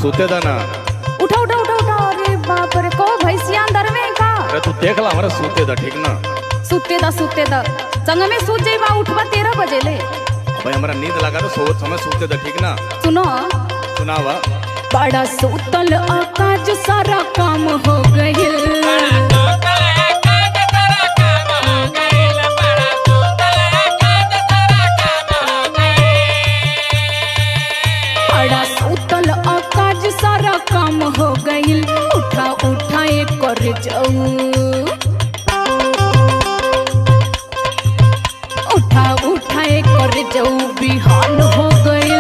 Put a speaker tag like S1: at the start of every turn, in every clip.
S1: सोते दा ना।
S2: उठा उठा उठा उठा। अरे बाप रे, को भैंसिया अंदर में का?
S1: अरे तू देख ला हमारा सोते दा, ठीक ना?
S2: सुते दा संग में सूत जाइबा, उठबा 13 बजे ले।
S1: भाई हमारा नींद लगा तो सोच समय सोते दा, ठीक ना?
S2: सुनो,
S1: सुनावा।
S2: बड़ा सुतल आकाज सारा काम हो गइल। बड़ा सुतल आकाज सारा काम हो गइल। उठा उठा एक कर जाऊ, उठा उठा एक कर जाऊ, बिहान हो गइल।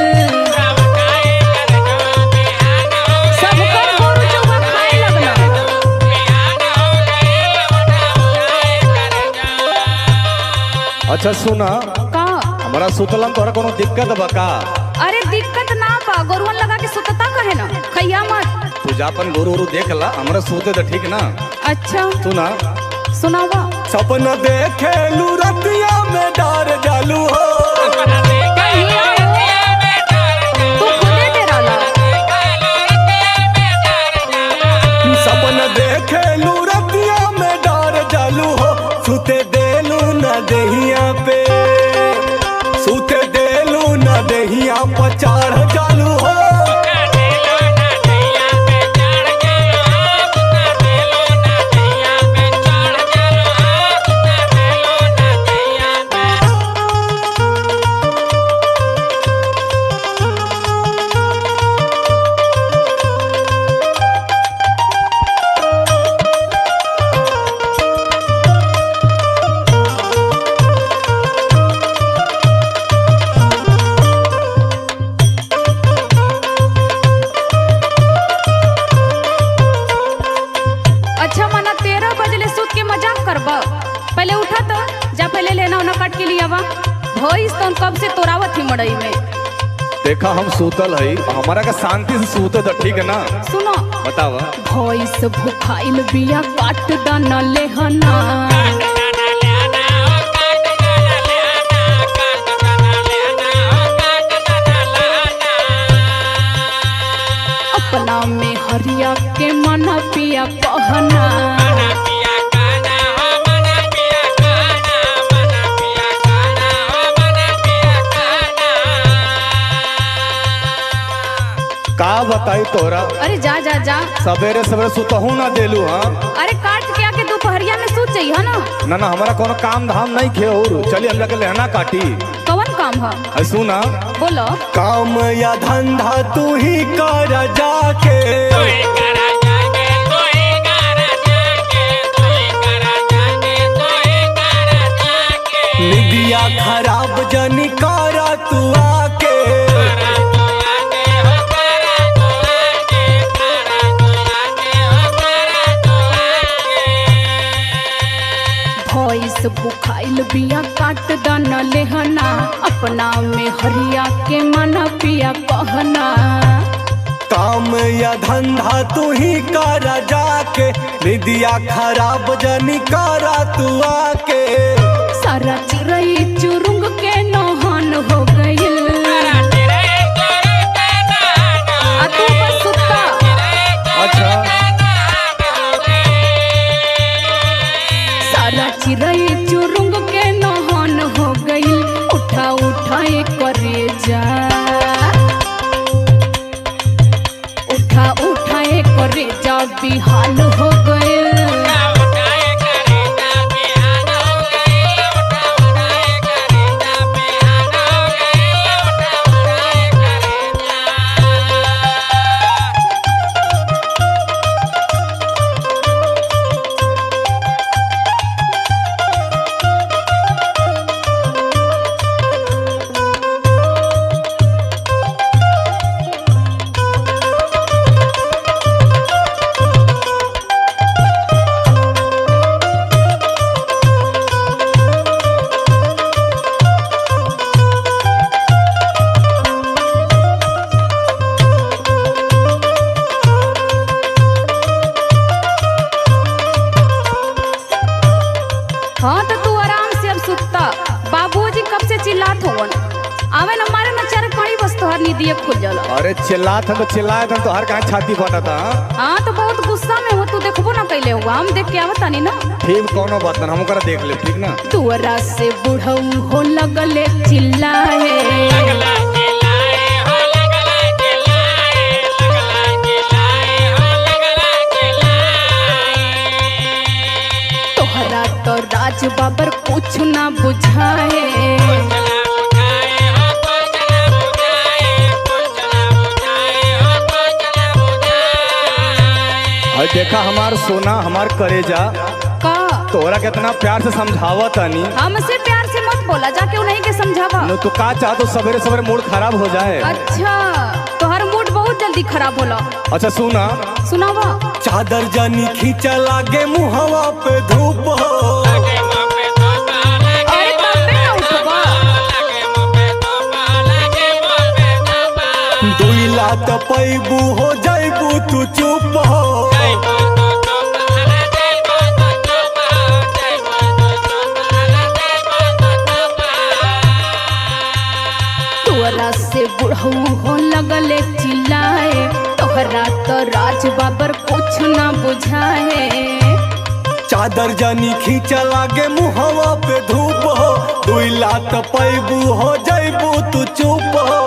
S1: अच्छा सुना
S2: का?
S1: हमारा सुतला में तोरा कोनो दिक्कत बा का?
S2: अरे दिक्कत ना बा, गोरुवन लगा के सुतता कहे ना, खैया मत।
S1: तू जा अपन गोरू वोरू देख ला, हमारा सोते दा, ठीक ना?
S2: अच्छा
S1: सुना।
S2: सुनावा।
S1: सपना देखे लू रतिया में डर जालू हो।
S2: तू खुदे डेरा ला।
S1: सपना देखे लू रतिया में डर जालू हो। सुते देलू न दहिया पे, सुते देलू न दहिया पर चढ़ जालू हो।
S2: अच्छा मना 13 बजे ले सूत के मजाक करबा? पहले उठा तो जा, पहले लेना उना काट के लिया बा। भइस तो कब से तोरावत ही मड़ई में।
S1: देखा हम सूतल है, हमारा का शांति से सूते दा, ठीक है ना?
S2: सुनो,
S1: बतावा।
S2: भइस भुखाइल बिया, काट दाना लेहना। अपना में हरिया के मना पिया कहना।
S1: का बताई तोरा?
S2: अरे जा जा जा।
S1: सवेरे सवेरे सुतहू ना देलू। हाँ
S2: अरे काट के आके दोपहरिया में सूत जाइए ना।
S1: ना ना, हमारा कोनो काम धाम नहीं खे और चलिए हम जाके लहना काटी।
S2: कौन काम है?
S1: है सुना।
S2: बोलो।
S1: काम या धंधा तू ही कर जाके, निदिया खराब जनी कर तू आके।
S2: भइस भुखाइल बिया, काट दाना लेहना। अपना में हरिया के मना पिया कहना।
S1: काम या धंधा तू ही कर जाके, निदिया खराब जनी कर तू आके।
S2: सारा चिरई चुरुंग के नौहन हो गइल। आ तू बस सुता।
S1: अच्छा
S2: सारा चिरई चुरुंग के नौहन हो गइल। उठा उठा एक करे जा, उठा उठा एक करे जा, बिहान हो गइल। हाँ तो तू आराम से अब सुता। बाबूजी कब से चिल्लात होवन, आवे न मारे न चार कड़ी बस तो तोहर निदिये खुल जाला।
S1: अरे चिल्लात हम तो चिल्लाए थे तो हर कहाँ छाती फटा था।
S2: हाँ तो बहुत गुस्सा में हो, तू देखबो ना कैले हुआ, हम देख के आवत तानी ना।
S1: ठीक कौनो बात ना, हम करा देख ले ठीक ना।
S2: तुअरा से बुढ़ऊ हो लगले चिल्लाए, तोहरा तो राज बाबर कुछ ना बुझाए।
S1: और देखा हमार सोना हमार करेजा
S2: का
S1: तोहरा कितना प्यार से समझावत तानी।
S2: हमसे प्यार से मत बोला, जाके उन्हीं के समझावा।
S1: नो तू का चाह तो सवेरे सवेरे मूड खराब हो जाए।
S2: अच्छा तोहर मूड बहुत जल्दी खराब होला।
S1: अच्छा सुना,
S2: सुनावा।
S1: चादर जानी खींचा लागे मुहवा पे धूप हो।
S2: अरे बापे ना उठवा।
S1: दुई लात पैबू हो जाइबू तू चुप हो।
S2: तोरा से बुढ़ऊ हो लगले चिल्लाए, तोहरा तो राज बाबर कुछ ना बुझाए।
S1: चादर जानी खींचा लागे मुहवा पे धूप हो। दुई लात पैबू हो जाइबू तू चुप हो।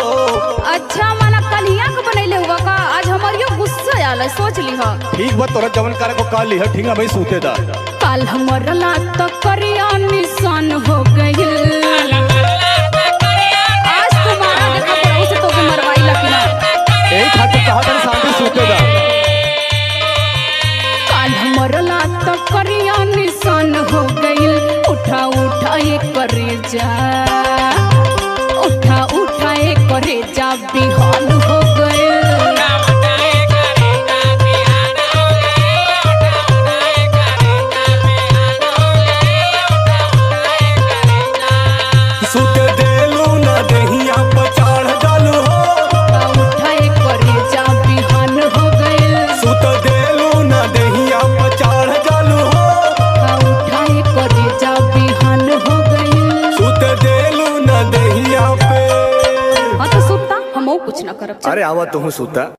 S2: अच्छा माना कलिया के बनैले हुआ का, आज हमारियो गुस्सा आला, सोच लिहा।
S1: ठीक बा तोरा जवन करे को काल लिह, ठीक है भाई सूते दा।
S2: काल हमर लात करिया निशान हो गइल। आज तुम्हारा देखा पर उसे तो मरवाई लकिना।
S1: यही खातिर कहा था शांति सूते दा।
S2: काल हमर लात करिया निशान हो गइल। उठा उठा ये करेजा, उठा उठा ये करेजा बिहान हो गइल।
S1: सूते देलू ना दहिया पर चढ़ जालू हो।
S2: उठा ये करेजा बिहान हो गइल।
S1: सूत देलू ना दहिया पर चढ़ जालू हो।
S2: उठा ये करेजा बिहान हो गइल।
S1: सूत देलू ना दहिया पे।
S2: हाँ तो सुता, हमहू कुछ ना करब।
S1: अरे आवा तू सूता।